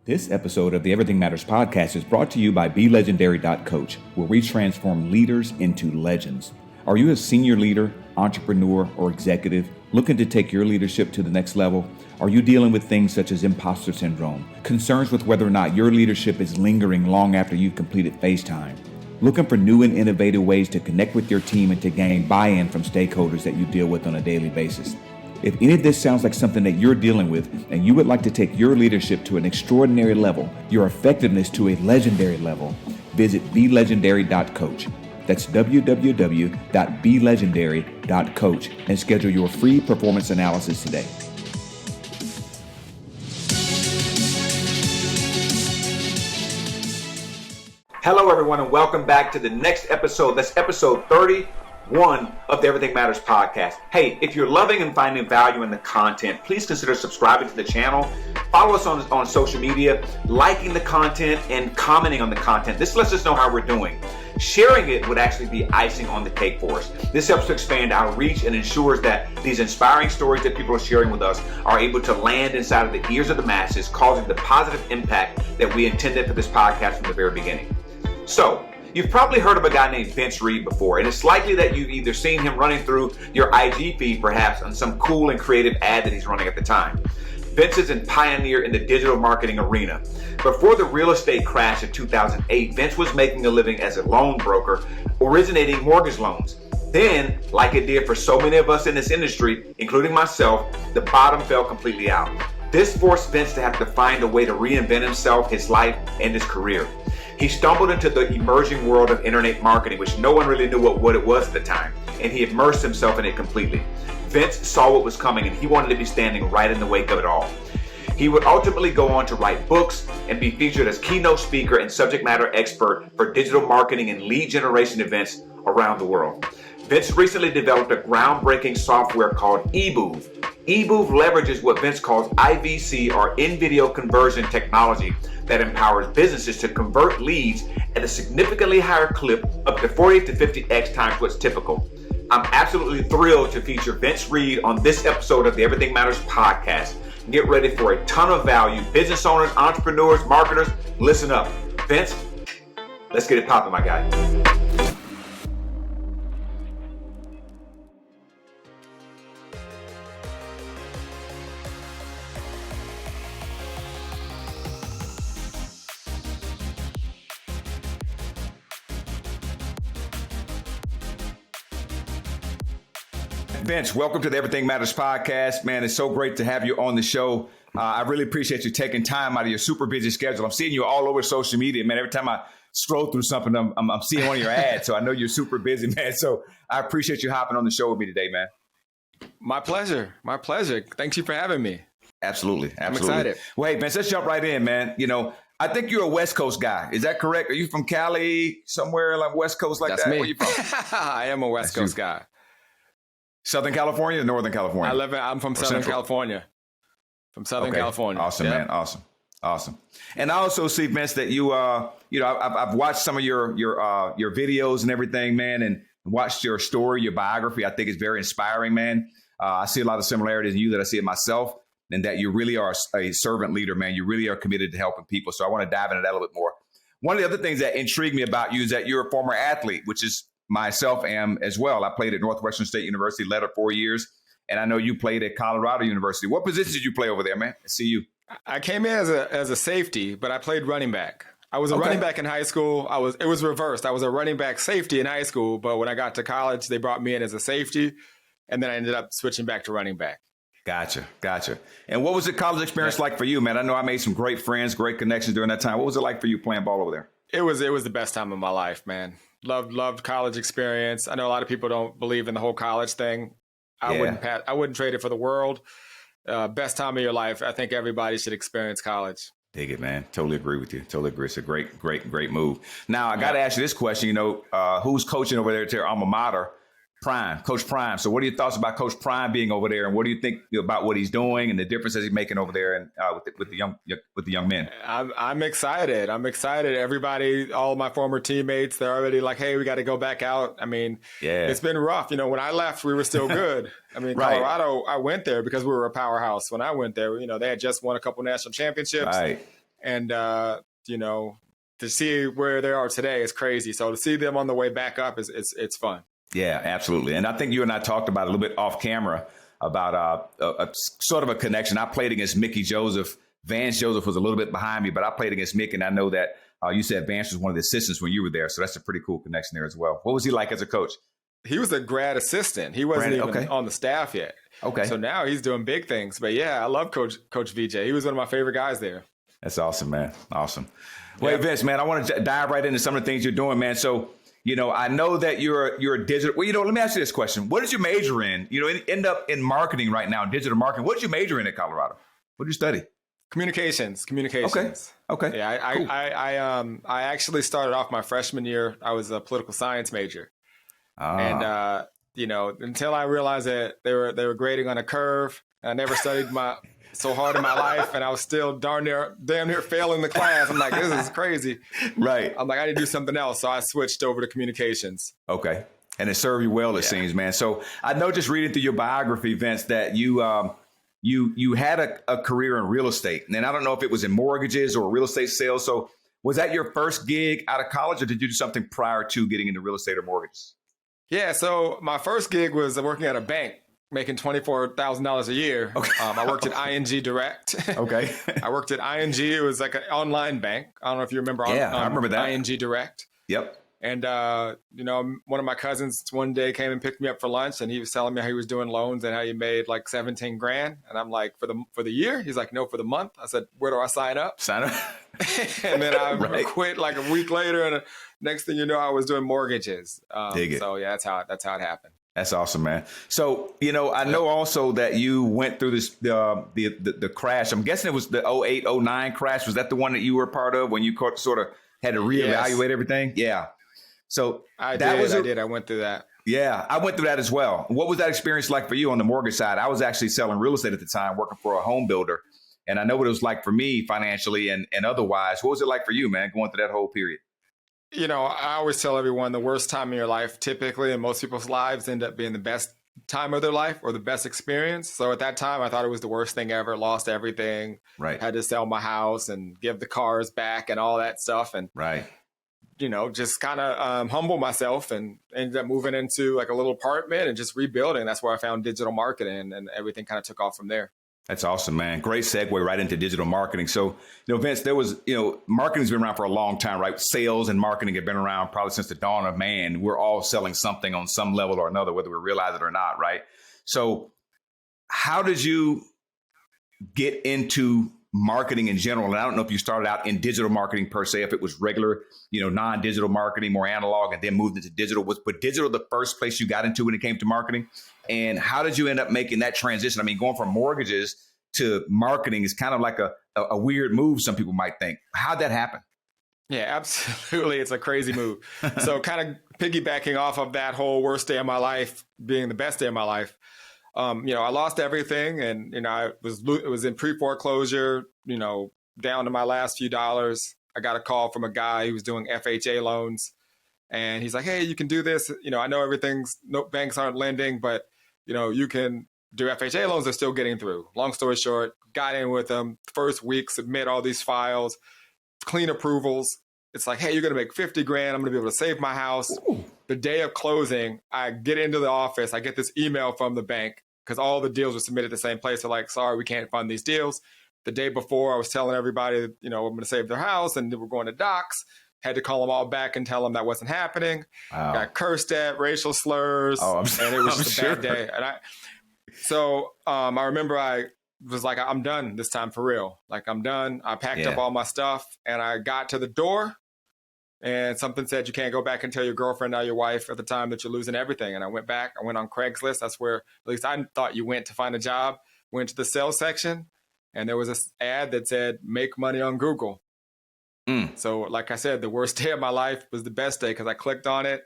This episode of the Everything Matters podcast is brought to you by BeLegendary.coach, where we transform leaders into legends. Are you a senior leader, entrepreneur, or executive looking to take your leadership to the next level? Are you dealing with things such as imposter syndrome, concerns with whether or not your leadership is lingering long after you've completed face time? Looking for new and innovative ways to connect with your team and to gain buy-in from stakeholders that you deal with on a daily basis? If any of this sounds like something that you're dealing with and you would like to take your leadership to an extraordinary level, your effectiveness to a legendary level, visit BeLegendary.coach. That's www.belegendary.coach and schedule your free performance analysis today. Hello, everyone, and welcome back to the next episode. That's episode 31 of the Everything Matters podcast. Hey, if you're loving and finding value in the content, please consider subscribing to the channel. Follow us on social media, liking the content, and commenting on the content. This lets us know how we're doing. Sharing it would actually be icing on the cake for us. This helps to expand our reach and ensures that these inspiring stories that people are sharing with us are able to land inside of the ears of the masses, causing the positive impact that we intended for this podcast from the very beginning. So, you've probably heard of a guy named Vince Reed before, and it's likely that you've either seen him running through your IG feed, perhaps on some cool and creative ad that he's running at the time. Vince is a pioneer in the digital marketing arena. Before the real estate crash of 2008, Vince was making a living as a loan broker, originating mortgage loans. Then, like it did for so many of us in this industry, including myself, the bottom fell completely out. This forced Vince to have to find a way to reinvent himself, his life, and his career. He stumbled into the emerging world of internet marketing, which no one really knew what it was at the time, and he immersed himself in it completely. Vince saw what was coming, and he wanted to be standing right in the wake of it all. He would ultimately go on to write books and be featured as keynote speaker and subject matter expert for digital marketing and lead generation events around the world. Vince recently developed a groundbreaking software called Eboov. Eboov leverages what Vince calls IVC, or in-video conversion technology, that empowers businesses to convert leads at a significantly higher clip, up to 40 to 50x times what's typical. I'm absolutely thrilled to feature Vince Reed on this episode of the Everything Matters podcast. Get ready for a ton of value. Business owners, entrepreneurs, marketers, listen up. Vince, let's get it popping, my guy. Vince, welcome to the Everything Matters podcast. Man, it's so great to have you on the show. I really appreciate you taking time out of your super busy schedule. I'm seeing you all over social media, man. Every time I scroll through something, I'm seeing one of your ads. So I know you're super busy, man. So I appreciate you hopping on the show with me today, man. My pleasure. My pleasure. Thank you for having me. Absolutely. I'm excited. Well, hey, Vince, let's jump right in, man. You know, I think you're a West Coast guy. Is that correct? Are you from Cali, somewhere like West Coast like That's that? me. Where you from? I am a West Coast guy. Southern California or Northern California? I'm from Southern California. From Southern California. Awesome, man. Awesome. And I also see, Vince, that I've watched some of your videos and everything, man, and watched your story, your biography. I think it's very inspiring, man. I see a lot of similarities in you that I see in myself, and that you really are a servant leader, man. You really are committed to helping people. So I want to dive into that a little bit more. One of the other things that intrigued me about you is that you're a former athlete, which is myself am as well. I played at Northwestern State University, led it 4 years. And I know you played at Colorado University. What position did you play over there, man? I see you. I came in as a safety, but I played running back. I was a running back in high school. It was reversed. I was a running back safety in high school, but when I got to college, they brought me in as a safety, and then I ended up switching back to running back. Gotcha. And what was the college experience like for you, man? I know I made some great friends, great connections during that time. What was it like for you playing ball over there? It was the best time of my life, man. Loved college experience. I know a lot of people don't believe in the whole college thing. I wouldn't trade it for the world. Best time of your life. I think everybody should experience college. Dig it, man. Totally agree with you. Totally agree. It's a great move. Now, I got to ask you this question, who's coaching over there at your alma mater? Coach Prime. So what are your thoughts about Coach Prime being over there, and what do you think about what he's doing and the differences he's making over there and with the young men? I'm excited. Everybody, all of my former teammates, they're already like, hey, we got to go back out. I mean, It's been rough. When I left, we were still good. I mean, right. Colorado, I went there because we were a powerhouse. When I went there, they had just won a couple national championships. Right. And, you know, to see where they are today is crazy. So to see them on the way back up it's fun. Yeah, absolutely. And I think you and I talked about a little bit off camera about a sort of a connection. I played against Mickey Joseph. Vance Joseph was a little bit behind me, but I played against Mick, and I know that you said Vance was one of the assistants when you were there. So that's a pretty cool connection there as well. What was he like as a coach? He was a grad assistant. He wasn't even on the staff yet. Okay. So now he's doing big things. But yeah, I love Coach VJ. He was one of my favorite guys there. That's awesome, man. Awesome. Well, hey, Vince, man, I want to dive right into some of the things you're doing, man. So, you know, I know that you're a digital. Well, you know, let me ask you this question. What did you major in? You know, end up in marketing right now, digital marketing. What did you major in at Colorado? What did you study? Communications. Okay. Yeah, Cool. I actually started off my freshman year. I was a political science major, and you know, until I realized that they were grading on a curve, and I never studied so hard in my life, and I was still damn near failing the class. I'm like, this is crazy. Right. I'm like, I need to do something else. So I switched over to communications. Okay. And it served you well, it seems, man. So I know just reading through your biography, Vince, that you had a career in real estate. And then I don't know if it was in mortgages or real estate sales. So was that your first gig out of college, or did you do something prior to getting into real estate or mortgages? Yeah. So my first gig was working at a bank, making $24,000 a year. Okay. I worked at ING Direct. Okay. I worked at ING. It was like an online bank. I don't know if you remember. I remember that. ING Direct. Yep. And, you know, one of my cousins one day came and picked me up for lunch, and he was telling me how he was doing loans and how he made like 17 grand. And I'm like, for the year? He's like, no, for the month. I said, where do I sign up? Sign up. And then I quit like a week later. And next thing you know, I was doing mortgages. Dig it. So yeah, that's how it happened. That's awesome, man. So, you know, I know also that you went through this, the crash. I'm guessing it was the 08, 09 crash. Was that the one that you were a part of when you sort of had to reevaluate everything? Yeah. So I did. I went through that. Yeah, I went through that as well. What was that experience like for you on the mortgage side? I was actually selling real estate at the time, working for a home builder. And I know what it was like for me financially and otherwise. What was it like for you, man, going through that whole period? You know, I always tell everyone the worst time in your life, typically in most people's lives, end up being the best time of their life or the best experience. So at that time, I thought it was the worst thing ever, lost everything, had to sell my house and give the cars back and all that stuff. And, you know, just kind of humble myself and ended up moving into like a little apartment and just rebuilding. That's where I found digital marketing, and everything kind of took off from there. That's awesome, man. Great segue right into digital marketing. So, you know, Vince, there was, you know, marketing's been around for a long time, right? Sales and marketing have been around probably since the dawn of man. We're all selling something on some level or another, whether we realize it or not, right? So how did you get into marketing in general? And I don't know if you started out in digital marketing per se, if it was regular, you know, non-digital marketing, more analog, and then moved into digital. But digital the first place you got into when it came to marketing? And how did you end up making that transition? I mean, going from mortgages to marketing is kind of like a weird move, some people might think. How'd that happen? Yeah, absolutely. It's a crazy move. So kind of piggybacking off of that whole worst day of my life being the best day of my life, you know, I lost everything, and, you know, it was in pre-foreclosure, you know, down to my last few dollars. I got a call from a guy who was doing FHA loans, and he's like, hey, you can do this. You know, I know no banks aren't lending, but, you know, you can do FHA loans. They're still getting through. Long story short, got in with them. First week, submit all these files, clean approvals. It's like, hey, you're going to make 50 grand. I'm going to be able to save my house. Ooh. The day of closing, I get into the office. I get this email from the bank because all the deals were submitted at the same place. They're like, sorry, we can't fund these deals. The day before, I was telling everybody, you know, I'm going to save their house, and we're going to docs. Had to call them all back and tell them that wasn't happening. Wow. Got cursed at, racial slurs, and it was just a bad day. And I remember I was like, I'm done this time for real. Like, I'm done. I packed up all my stuff, and I got to the door, and something said, you can't go back and tell your girlfriend, now your wife, at the time, that you're losing everything. And I went back. I went on Craigslist. That's where, at least I thought you went to find a job. Went to the sales section, and there was this ad that said, make money on Google. So like I said, the worst day of my life was the best day because I clicked on it,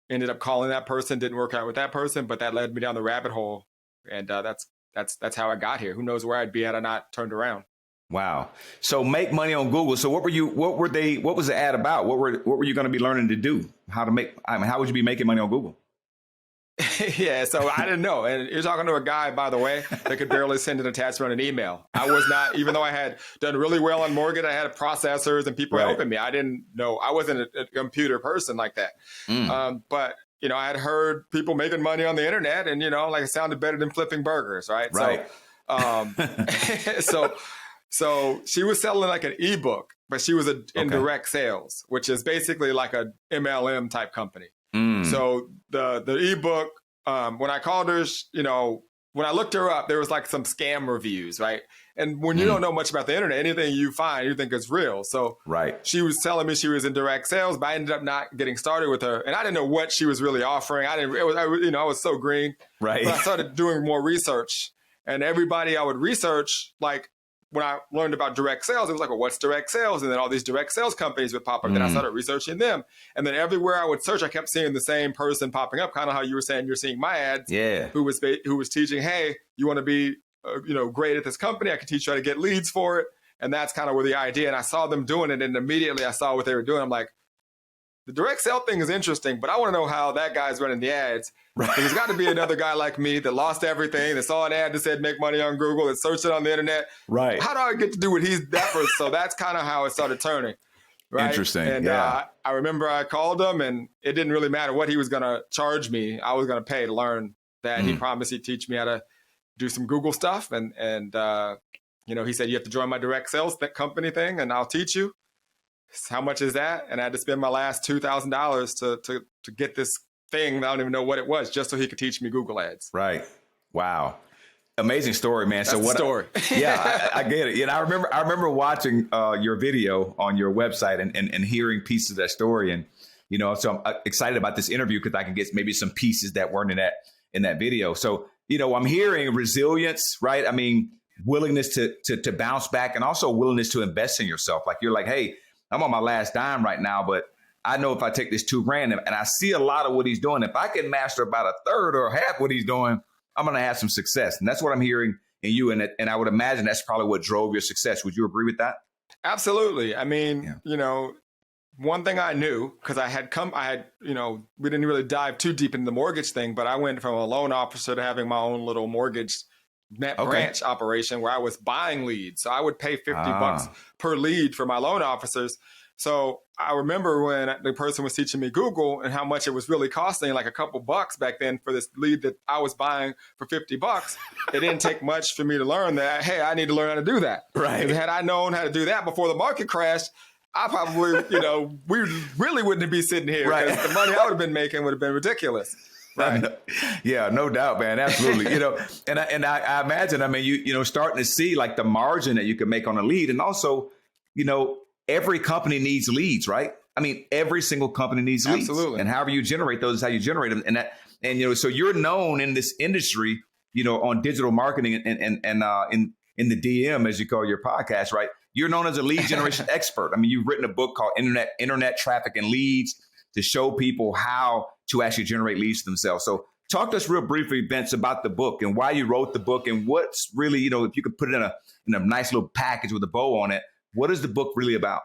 ended up calling that person, didn't work out with that person, but that led me down the rabbit hole. And that's how I got here. Who knows where I'd be had I not turned around. Wow. So make money on Google. So what was the ad about? What were you going to be learning to do? How would you be making money on Google? Yeah, so I didn't know. And you're talking to a guy, by the way, that could barely send an attachment on an email. I was not, even though I had done really well on mortgage, I had processors and people helping me. I didn't know, I wasn't a computer person like that. But, you know, I had heard people making money on the internet and, you know, like it sounded better than flipping burgers, right? So she was selling like an ebook, but she was in direct sales, which is basically like a MLM type company. So the ebook, when I called her, you know, when I looked her up, there was like some scam reviews, right? And when you don't know much about the internet, anything you find, you think is real. So she was telling me she was in direct sales, but I ended up not getting started with her. And I didn't know what she was really offering. I was so green. Right. But I started doing more research, and everybody I would research, like, when I learned about direct sales, it was like, well, what's direct sales? And then all these direct sales companies would pop up. Then I started researching them. And then everywhere I would search, I kept seeing the same person popping up, kind of how you were saying you're seeing my ads. Who was teaching, hey, you want to be great at this company? I can teach you how to get leads for it. And that's kind of where the idea. And I saw them doing it, and immediately I saw what they were doing. I'm like, the direct sale thing is interesting, but I want to know how that guy's running the ads. Right. There's got to be another guy like me that lost everything, that saw an ad that said make money on Google, that searched it on the internet. Right. How do I get to do what he's that first? So that's kind of how it started turning. Right? Interesting. And I remember I called him, and it didn't really matter what he was going to charge me. I was going to pay to learn that. He promised he'd teach me how to do some Google stuff. And he said, you have to join my direct sales company thing, and I'll teach you. How much is that? And I had to spend my last $2,000 to get this thing. I don't even know what it was, just so he could teach me Google ads. Right. Wow. Amazing story, man. That's the story. I get it. I remember watching your video on your website and hearing pieces of that story. And, so I'm excited about this interview because I can get maybe some pieces that weren't in that video. So, I'm hearing resilience, right? I mean, willingness to bounce back, and also willingness to invest in yourself. Like, you're like, hey, I'm on my last dime right now, but I know if I take this $2,000 and I see a lot of what he's doing, if I can master about a third or half what he's doing, I'm going to have some success. And that's what I'm hearing in you. And I would imagine that's probably what drove your success. Would you agree with that? Absolutely. I mean, one thing I knew, because we didn't really dive too deep into the mortgage thing, but I went from a loan officer to having my own little mortgage branch operation where I was buying leads. So I would pay $50 per lead for my loan officers. So I remember when the person was teaching me Google and how much it was really costing, like a couple bucks back then for this lead that I was buying for $50. It didn't take much for me to learn that, hey, I need to learn how to do that. Right. And had I known how to do that before the market crashed, I probably, we really wouldn't be sitting here, because the money I would have been making would have been ridiculous. Right. Yeah, no doubt, man. Absolutely. And I imagine, you starting to see like the margin that you can make on a lead. And also, every company needs leads, right? I mean, every single company needs leads. Absolutely. And however you generate those is how you generate them. And so you're known in this industry, on digital marketing and in the DM, as you call your podcast, right? You're known as a lead generation expert. I mean, you've written a book called Internet Traffic and Leads to show people how to actually generate leads to themselves. So talk to us real briefly, Vince, about the book and why you wrote the book, and what's really, if you could put it in a nice little package with a bow on it, what is the book really about?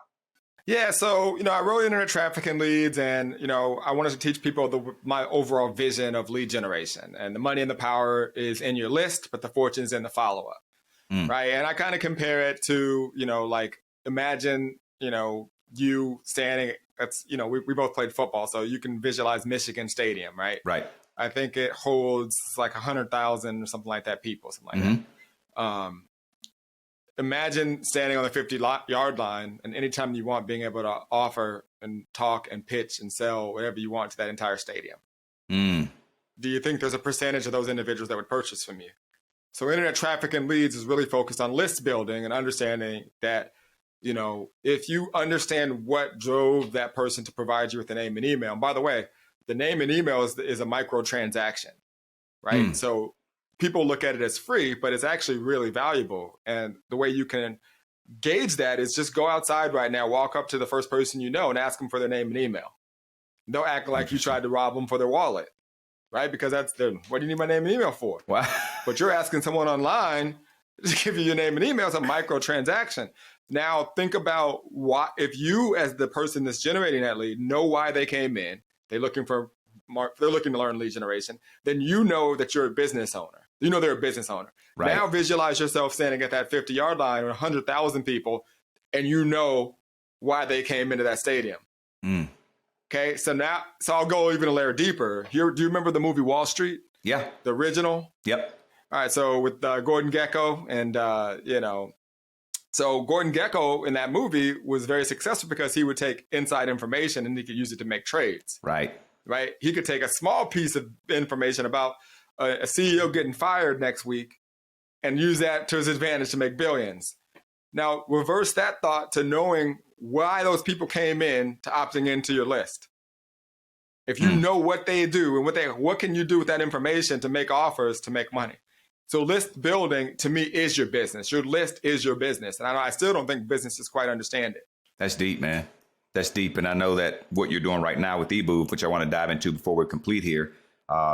Yeah, so, I wrote Internet Traffic and Leads, and, I wanted to teach people my overall vision of lead generation. And the money and the power is in your list, but the fortune's in the follow-up, right? And I kind of compare it to, like, imagine, you standing, we both played football, so you can visualize Michigan Stadium, right? Right. I think it holds like 100,000 or something like that people, something like that. Imagine standing on the 50-yard line, and anytime you want, being able to offer and talk and pitch and sell whatever you want to that entire stadium. Do you think there's a percentage of those individuals that would purchase from you? So Internet Traffic and Leads is really focused on list building and understanding that, if you understand what drove that person to provide you with a name and email. And by the way, the name and email is a micro transaction, right? So people look at it as free, but it's actually really valuable. And the way you can gauge that is just go outside right now, walk up to the first person you know and ask them for their name and email. They'll act like you tried to rob them for their wallet, right? Because what do you need my name and email for? Wow. But you're asking someone online to give you your name and email. It's a micro transaction. Now think about if you, as the person that's generating that lead, know why they came in. They're looking for they're looking to learn lead generation, then you know that you're a business owner. You know they're a business owner. Right. Now visualize yourself standing at that 50-yard line with 100,000 people, and you know why they came into that stadium. Okay, so I'll go even a layer deeper. Do you remember the movie Wall Street? Yeah. The original? Yep. All right, so with Gordon Gekko and, so Gordon Gekko in that movie was very successful because he would take inside information and he could use it to make trades. Right. He could take a small piece of information about a CEO getting fired next week and use that to his advantage to make billions. Now, reverse that thought to knowing why those people came in to opting into your list. If you know what they do and what can you do with that information to make offers to make money? So list building to me is your business. Your list is your business. And I still don't think businesses quite understand it. That's deep, man. That's deep. And I know that what you're doing right now with Eboov, which I want to dive into before we're complete here,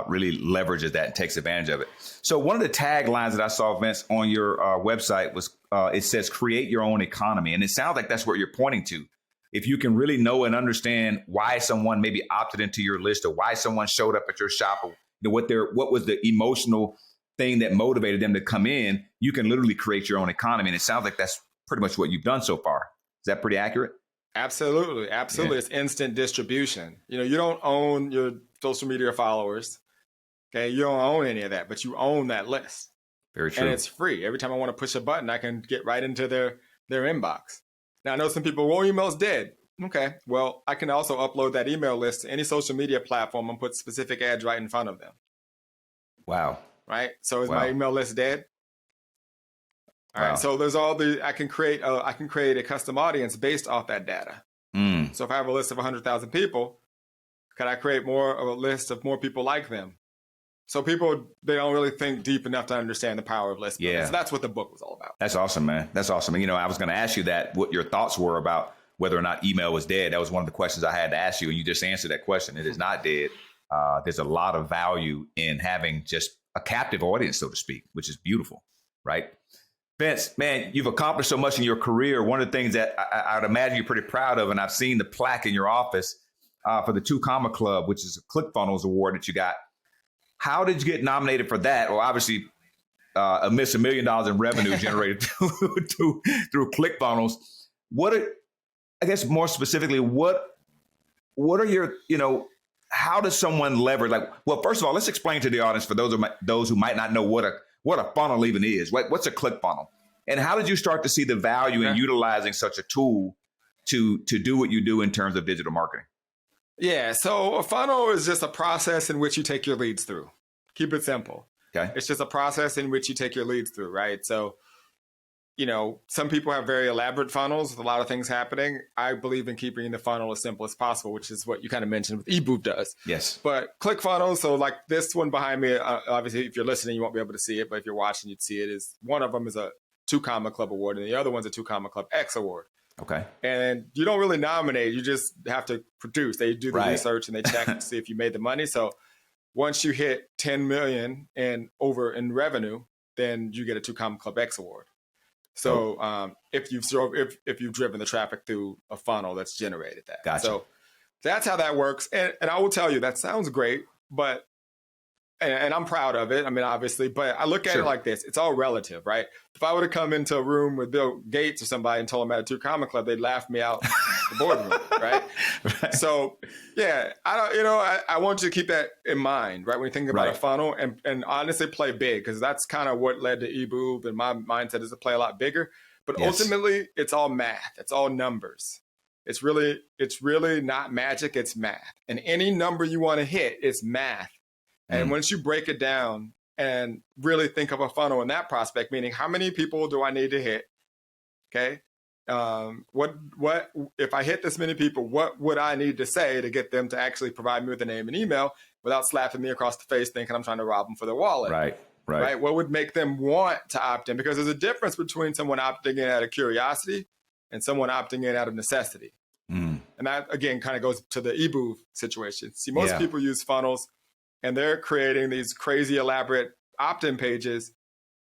really leverages that and takes advantage of it. So one of the taglines that I saw, Vince, on your website was, it says, create your own economy. And it sounds like that's what you're pointing to. If you can really know and understand why someone maybe opted into your list or why someone showed up at your shop or what was the emotional thing that motivated them to come in, you can literally create your own economy. And it sounds like that's pretty much what you've done so far. Is that pretty accurate? Absolutely. Yeah. It's instant distribution. You don't own your social media followers. Okay. You don't own any of that, but you own that list. Very true. And it's free. Every time I want to push a button, I can get right into their inbox. Now I know some people, well, email's dead. Okay. Well, I can also upload that email list to any social media platform and put specific ads right in front of them. Wow. Right. So is my email list dead? All right. So there's I can create a custom audience based off that data. So if I have a list of 100,000 people, can I create more of a list of more people like them? So people, they don't really think deep enough to understand the power of list building. So that's what the book was all about. That's awesome, man. That's awesome. And, I was going to ask you what your thoughts were about whether or not email was dead. That was one of the questions I had to ask you. And you just answered that question. It is not dead. There's a lot of value in having just a captive audience, so to speak, which is beautiful. Right. Vince, man, you've accomplished so much in your career. One of the things that I would imagine you're pretty proud of, and I've seen the plaque in your office for the 2 Comma Club, which is a ClickFunnels award that you got. How did you get nominated for that? Well, obviously, amidst $1 million in revenue generated through ClickFunnels. I guess more specifically, what are your, how does someone leverage? Well, first of all, let's explain to the audience for those who might not know what a funnel even is. What's a ClickFunnel? And how did you start to see the value in utilizing such a tool to do what you do in terms of digital marketing? Yeah. So a funnel is just a process in which you take your leads through. Keep it simple. Okay. It's just a process in which you take your leads through, right? So, some people have very elaborate funnels with a lot of things happening. I believe in keeping the funnel as simple as possible, which is what you kind of mentioned with Eboov does. Yes. But ClickFunnels, so like this one behind me, obviously, if you're listening, you won't be able to see it, but if you're watching, you'd see it. One of them is a 2 Comma Club award, and the other one's a 2 Comma Club X award. Okay. And you don't really nominate, you just have to produce. They do the research and they check to see if you made the money. So once you hit 10 million in revenue, then you get a 2 Comma Club X award. So if you've driven the traffic through a funnel that's generated that. Gotcha. So that's how that works. And I will tell you, that sounds great, but and I'm proud of it. I mean, obviously, but I look at it like this. It's all relative, right? If I were to come into a room with Bill Gates or somebody and told him I had a 2 Comma Club, they'd laugh me out the boardroom, right? So, yeah, I want you to keep that in mind, right? When you think about a funnel and honestly play big, because that's kind of what led to Eboov, and my mindset is to play a lot bigger. But ultimately, it's all math. It's all numbers. It's really not magic. It's math. And any number you want to hit, it's math. And once you break it down and really think of a funnel in that prospect, meaning how many people do I need to hit? Okay. What if I hit this many people, what would I need to say to get them to actually provide me with a name and email without slapping me across the face thinking I'm trying to rob them for their wallet? Right. What would make them want to opt in? Because there's a difference between someone opting in out of curiosity and someone opting in out of necessity. And that, again, kind of goes to the Eboov situation. See, most people use funnels and they're creating these crazy elaborate opt-in pages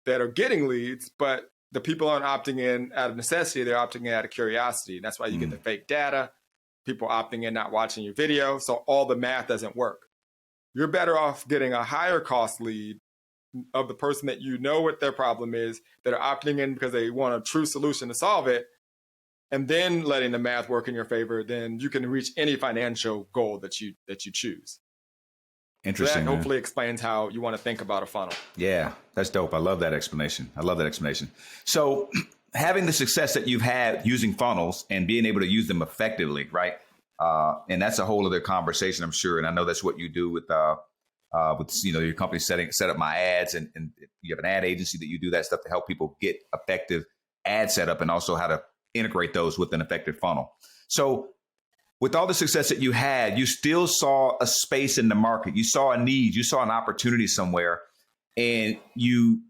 that are getting leads, but the people aren't opting in out of necessity. They're opting in out of curiosity. And that's why you get the fake data, people opting in, not watching your video. So all the math doesn't work. you're better off getting a higher cost lead of the person that you know what their problem is, that are opting in because they want a true solution to solve it, and then letting the math work in your favor, then you can reach any financial goal that you choose. Interesting. So that hopefully explains how you want to think about a funnel. Yeah, that's dope. I love that explanation. So having the success that you've had using funnels and being able to use them effectively, right? And that's a whole other conversation, I'm sure. And I know that's what you do with your company set up my ads, and you have an ad agency that you do that stuff to help people get effective ad setup and also how to integrate those with an effective funnel. So with all the success that you had, you still saw a space in the market. You saw a need, you saw an opportunity somewhere, and you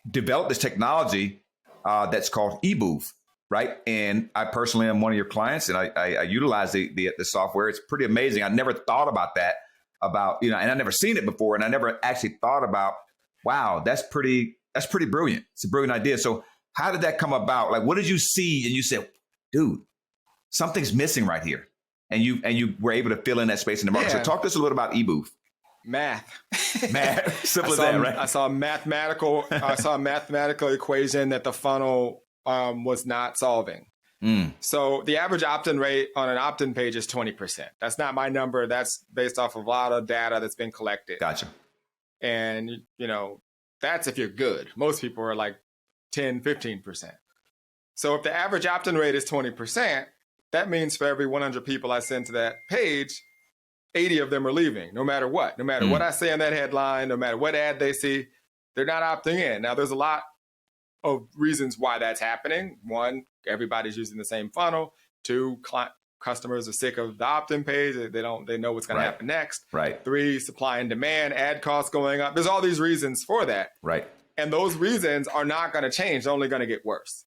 developed this technology that's called Eboov, right? And I personally am one of your clients, and I utilize the software. It's pretty amazing. I never thought about that, and I never seen it before, and I never actually thought about, wow, that's pretty brilliant. It's a brilliant idea. So how did that come about? Like, what did you see? And you said, dude, something's missing right here. And you were able to fill in that space in the market. Yeah. So talk to us a little bit about Eboov. Math. Simple as that, right? I saw a mathematical equation that the funnel was not solving. So the average opt-in rate on an opt-in page is 20%. That's not my number. That's based off of a lot of data that's been collected. Gotcha. And, that's if you're good. Most people are like 10, 15%. So if the average opt-in rate is 20%, that means for every 100 people I send to that page, 80 of them are leaving, no matter what. No matter what I say in that headline, no matter what ad they see, they're not opting in. Now, there's a lot of reasons why that's happening. One, everybody's using the same funnel. Two, customers are sick of the opt-in page. They know what's going to happen next. Right. Three, supply and demand, ad costs going up. There's all these reasons for that. Right. And those reasons are not going to change. They're only going to get worse.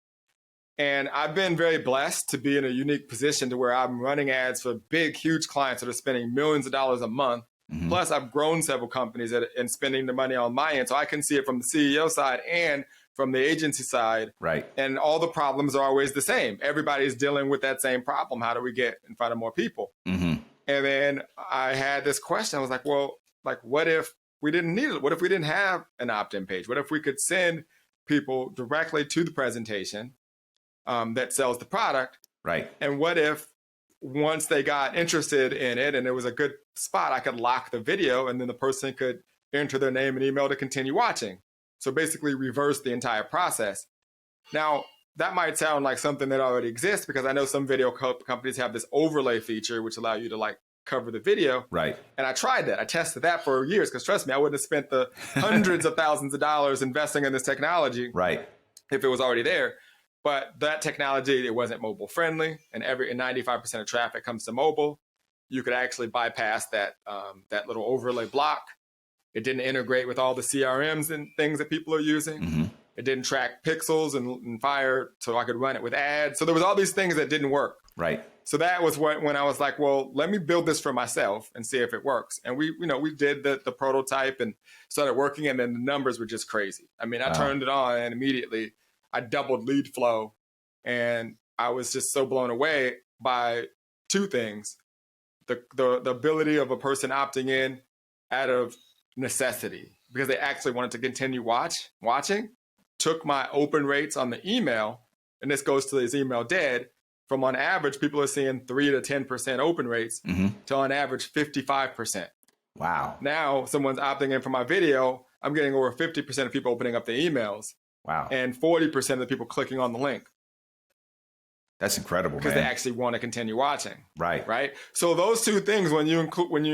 And I've been very blessed to be in a unique position to where I'm running ads for big, huge clients that are spending millions of dollars a month. Mm-hmm. Plus, I've grown several companies and spending the money on my end. So I can see it from the CEO side and from the agency side. Right. And all the problems are always the same. Everybody's dealing with that same problem. How do we get in front of more people? Mm-hmm. And then I had this question. I was like, well, what if we didn't need it? What if we didn't have an opt-in page? What if we could send people directly to the presentation that sells the product? Right. And what if once they got interested in it and it was a good spot, I could lock the video and then the person could enter their name and email to continue watching. So basically reverse the entire process. Now, that might sound like something that already exists because I know some video companies have this overlay feature, which allow you to cover the video. Right. And I tried that. I tested that for years because trust me, I wouldn't have spent the hundreds of thousands of dollars investing in this technology. Right. If it was already there. But that technology, it wasn't mobile friendly, and 95% of traffic comes to mobile. You could actually bypass that little overlay block. It didn't integrate with all the CRMs and things that people are using. Mm-hmm. It didn't track pixels and fire, so I could run it with ads. So there was all these things that didn't work. Right. So that was when I was like, well, let me build this for myself and see if it works. And we did the prototype and started working, and then the numbers were just crazy. I mean, I turned it on and immediately I doubled lead flow, and I was just so blown away by two things. The ability of a person opting in out of necessity because they actually wanted to continue watching, took my open rates on the email, and this goes to his email dead, from on average, people are seeing 3 to 10% open rates to on average 55%. Wow. Now someone's opting in for my video, I'm getting over 50% of people opening up the emails. Wow. And 40% of the people clicking on the link. That's incredible, because they actually want to continue watching. Right. Right. So those two things, when you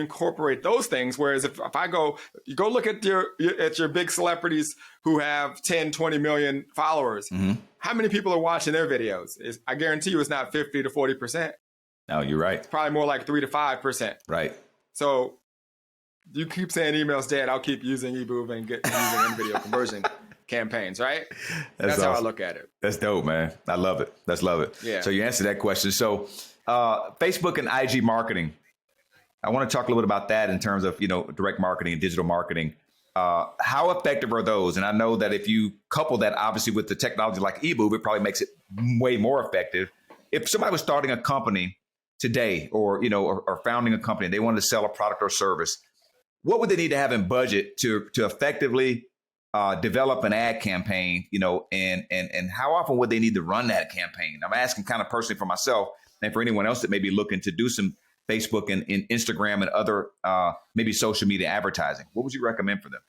incorporate those things, whereas if I go look at your big celebrities who have 10, 20 million followers, how many people are watching their videos? I guarantee you it's not 50 to 40%. No, you're right. It's probably more like 3 to 5%. Right. So you keep saying email's dead. I'll keep using Eboov and using in-video conversion campaigns, right? That's awesome. How I look at it. That's dope, man. I love it. Yeah. So you answered that question. So Facebook and IG marketing. I want to talk a little bit about that in terms of, direct marketing and digital marketing. How effective are those? And I know that if you couple that obviously with the technology like Eboov, it probably makes it way more effective. If somebody was starting a company today or founding a company, they wanted to sell a product or service, what would they need to have in budget to effectively develop an ad campaign, and how often would they need to run that campaign? I'm asking kind of personally for myself and for anyone else that may be looking to do some Facebook and Instagram and other maybe social media advertising. What would you recommend for them?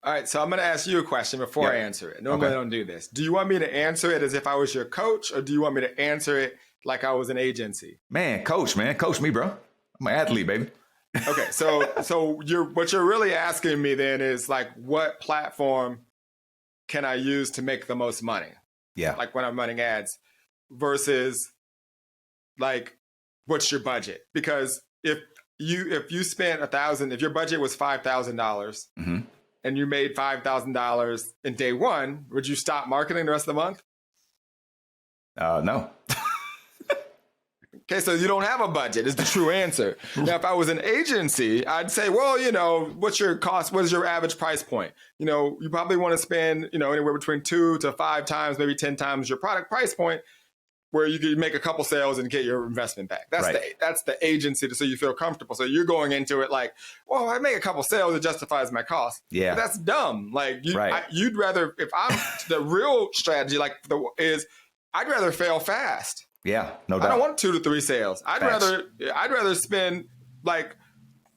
All right, so I'm going to ask you a question before I answer it. Normally I don't do this. Do you want me to answer it as if I was your coach, or do you want me to answer it like I was an agency? Man, coach me, bro. I'm an athlete, baby. Okay, so what you're really asking me then is like, what platform can I use to make the most money? Yeah. Like when I'm running ads versus like, what's your budget? Because if you spent $1,000, if your budget was $5,000 and you made $5,000 in day one, would you stop marketing the rest of the month? No. Okay, so you don't have a budget is the true answer. Now, if I was an agency, I'd say, well, what's your cost? What is your average price point? You probably want to spend, anywhere between 2 to 5 times, maybe 10 times your product price point, where you could make a couple sales and get your investment back. That's the agency, so you feel comfortable. So you're going into it like, well, I make a couple sales, it justifies my cost. Yeah, but that's dumb. Like you'd rather, if I'm the real strategy, is I'd rather fail fast. Yeah, no doubt. I don't want 2 to 3 sales. I'd rather spend like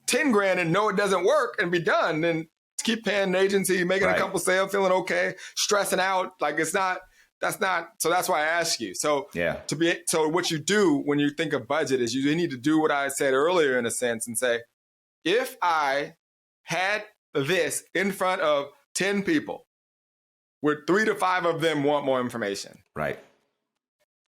10 grand and know it doesn't work and be done than keep paying an agency, making a couple sales, feeling okay, stressing out. Like that's why I ask you. So what you do when you think of budget is you need to do what I said earlier in a sense and say, if I had this in front of 10 people, would 3 to 5 of them want more information? Right.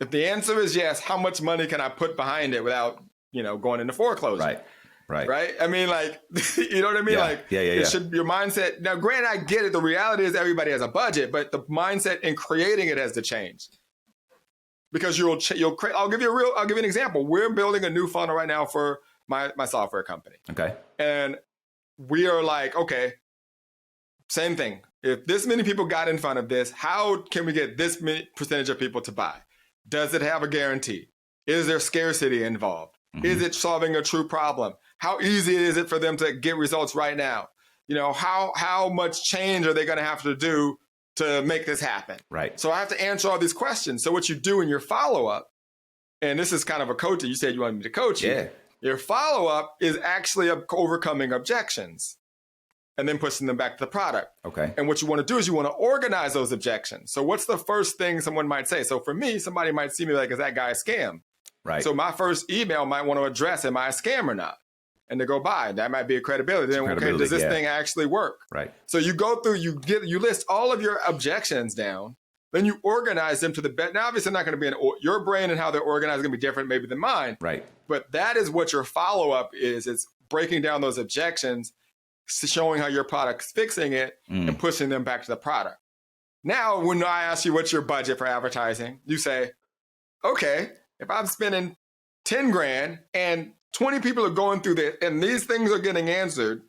If the answer is yes, how much money can I put behind it without, going into foreclosure? Right. I mean, like, you know what I mean? It should be your mindset. Now, granted, I get it. The reality is everybody has a budget, but the mindset in creating it has to change. Because you'll create. I'll give you an example. We're building a new funnel right now for my software company. Okay. And we are like, okay, same thing. If this many people got in front of this, how can we get this many percentage of people to buy? Does it have a guarantee? Is there scarcity involved? Is it solving a true problem? How easy is it for them to get results right now? How much change are they going to have to do to make this happen? Right. So I have to answer all these questions. So what you do in your follow-up, and this is kind of a coach, you said you wanted me to coach you. Your follow-up is actually overcoming objections and then pushing them back to the product. Okay. And what you want to do is you want to organize those objections. So what's the first thing someone might say? So for me, somebody might see me like, is that guy a scam? Right. So my first email might want to address, am I a scam or not? And they go by. That might be a credibility. Then, okay, does this thing actually work? Right. So you go through, you list all of your objections down, then you organize them to the best. Now, obviously, not going to be your brain and how they're organized is going to be different maybe than mine. Right. But that is what your follow-up is. It's breaking down those objections, showing how your product's fixing it, and pushing them back to the product. Now, when I ask you what's your budget for advertising, you say, okay, if I'm spending 10 grand and 20 people are going through this and these things are getting answered,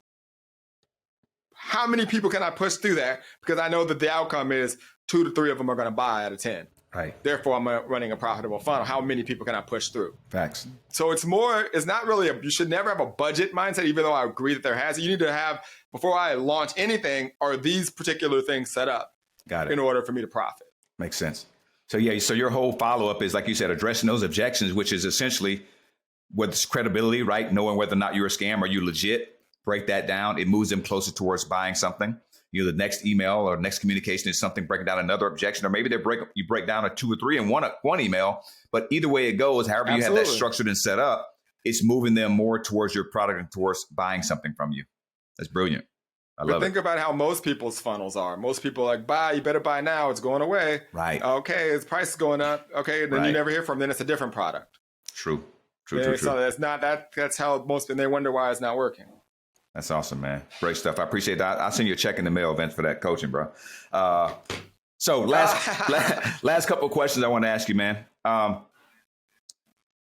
how many people can I push through that? Because I know that the outcome is 2 to 3 of them are going to buy out of 10. Right. Therefore, I'm running a profitable funnel. How many people can I push through? Facts. So it's not really you should never have a budget mindset, even though I agree that there has. You need to have, before I launch anything, are these particular things set up? Got it. In order for me to profit. Makes sense. So your whole follow-up is, like you said, addressing those objections, which is essentially whether it's credibility, right? Knowing whether or not you're a scam or you legit. Break that down. It moves them closer towards buying something. The next email or next communication is something breaking down another objection, or maybe you break down a 2 or 3 in one email. But either way it goes, however you have that structured and set up, it's moving them more towards your product and towards buying something from you. That's brilliant. But think about how most people's funnels are. Most people are like, buy, you better buy now. It's going away. Right. Okay, its price is going up. Okay, and then you never hear from them. Then it's a different product. True. So that's not that's how most, and they wonder why it's not working. That's awesome, man. Great stuff. I appreciate that. I'll send you a check in the mail, Vince, for that coaching, bro. So last couple of questions I want to ask you, man.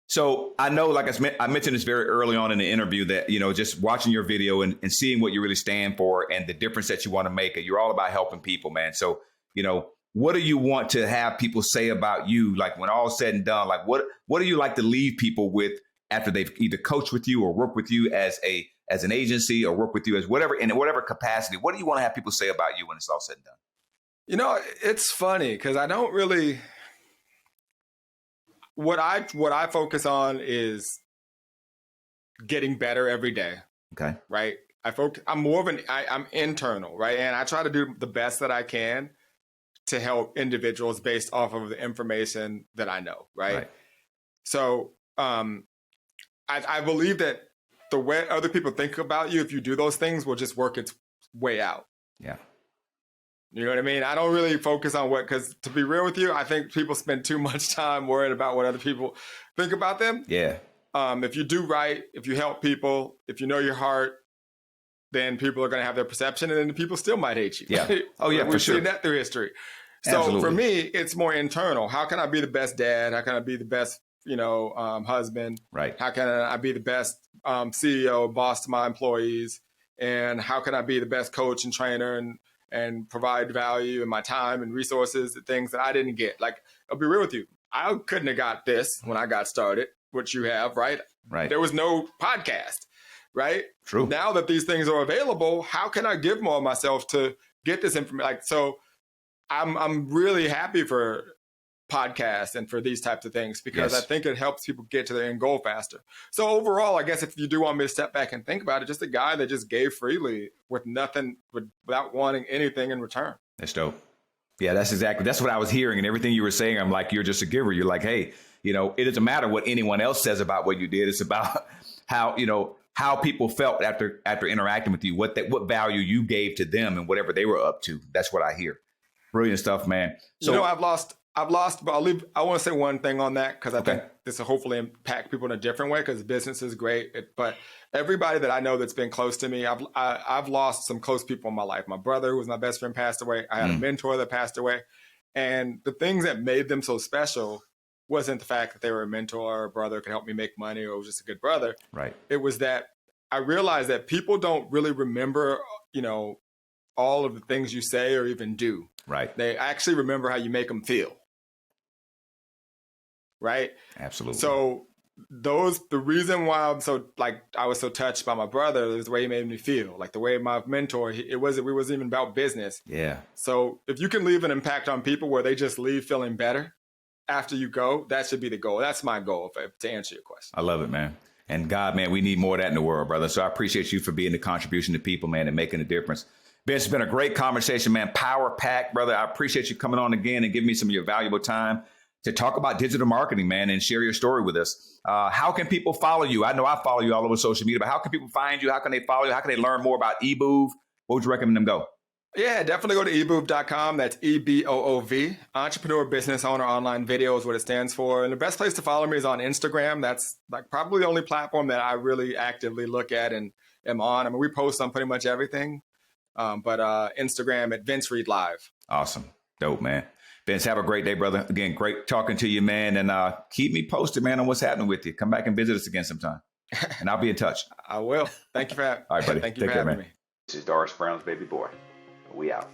So I know, like I mentioned this very early on in the interview, that, just watching your video and seeing what you really stand for and the difference that you want to make. You're all about helping people, man. So, what do you want to have people say about you? Like when all is said and done, like what do you like to leave people with after they've either coached with you or worked with you as a as an agency or work with you as whatever, in whatever capacity, what do you want to have people say about you when it's all said and done? You know, it's funny because I don't really, what I focus on is getting better every day. Okay. Right. I'm I'm internal, right? And I try to do the best that I can to help individuals based off of the information that I know. Right. So, I believe that the way other people think about you, if you do those things, will just work its way out. Yeah. You know what I mean? I don't really focus on because to be real with you, I think people spend too much time worried about what other people think about them. Yeah. If you do right, if you help people, if you know your heart, then people are going to have their perception, and then people still might hate you. Yeah. Oh, yeah, We've for sure. seen that through history. So Absolutely. For me, it's more internal. How can I be the best dad? How can I be the best, husband? Right. How can I be the best CEO, boss to my employees? And how can I be the best coach and trainer and provide value in my time and resources, the things that I didn't get? Like, I'll be real with you. I couldn't have got this when I got started, which you have, right? Right. There was no podcast, right? True. Now that these things are available, how can I give more of myself to get this information? Like, so I'm really happy for podcasts and for these types of things because I think it helps people get to their end goal faster. So overall, I guess if you do want me to step back and think about it, just a guy that just gave freely with nothing, without wanting anything in return. That's dope. Yeah, that's what I was hearing. And everything you were saying, I'm like, you're just a giver. You're like, hey, it doesn't matter what anyone else says about what you did. It's about how people felt after interacting with you, what value you gave to them and whatever they were up to. That's what I hear. Brilliant stuff, man. So I've lost, but I want to say one thing on that because I think this will hopefully impact people in a different way because business is great. But everybody that I know that's been close to me, I've lost some close people in my life. My brother, who was my best friend, passed away. I had a mentor that passed away. And the things that made them so special wasn't the fact that they were a mentor or a brother could help me make money or was just a good brother. Right. It was that I realized that people don't really remember, all of the things you say or even do. Right. They actually remember how you make them feel. Right. Absolutely. So the reason why I was so touched by my brother is the way he made me feel, like the way my mentor, it wasn't even about business. Yeah. So if you can leave an impact on people where they just leave feeling better after you go, that should be the goal. That's my goal to answer your question. I love it, man. And God, man, we need more of that in the world, brother. So I appreciate you for being the contribution to people, man, and making a difference. Vince, it's been a great conversation, man. Power packed, brother. I appreciate you coming on again and giving me some of your valuable time to talk about digital marketing, man, and share your story with us. How can people follow you? I know I follow you all over social media, but how can people find you? How can they follow you? How can they learn more about Eboov? What would you recommend them go? Yeah, definitely go to eboov.com. That's EBOOV. Entrepreneur, business owner, online video is what it stands for. And the best place to follow me is on Instagram. That's like probably the only platform that I really actively look at and am on. I mean, we post on pretty much everything. But Instagram at Vince Reed Live. Awesome. Dope, man. Vince, have a great day, brother. Again, great talking to you, man. And keep me posted, man, on what's happening with you. Come back and visit us again sometime. And I'll be in touch. I will. Thank you for having me. All right, buddy. Thank you Take for care, having man. me. This is Doris Brown's baby boy. We out.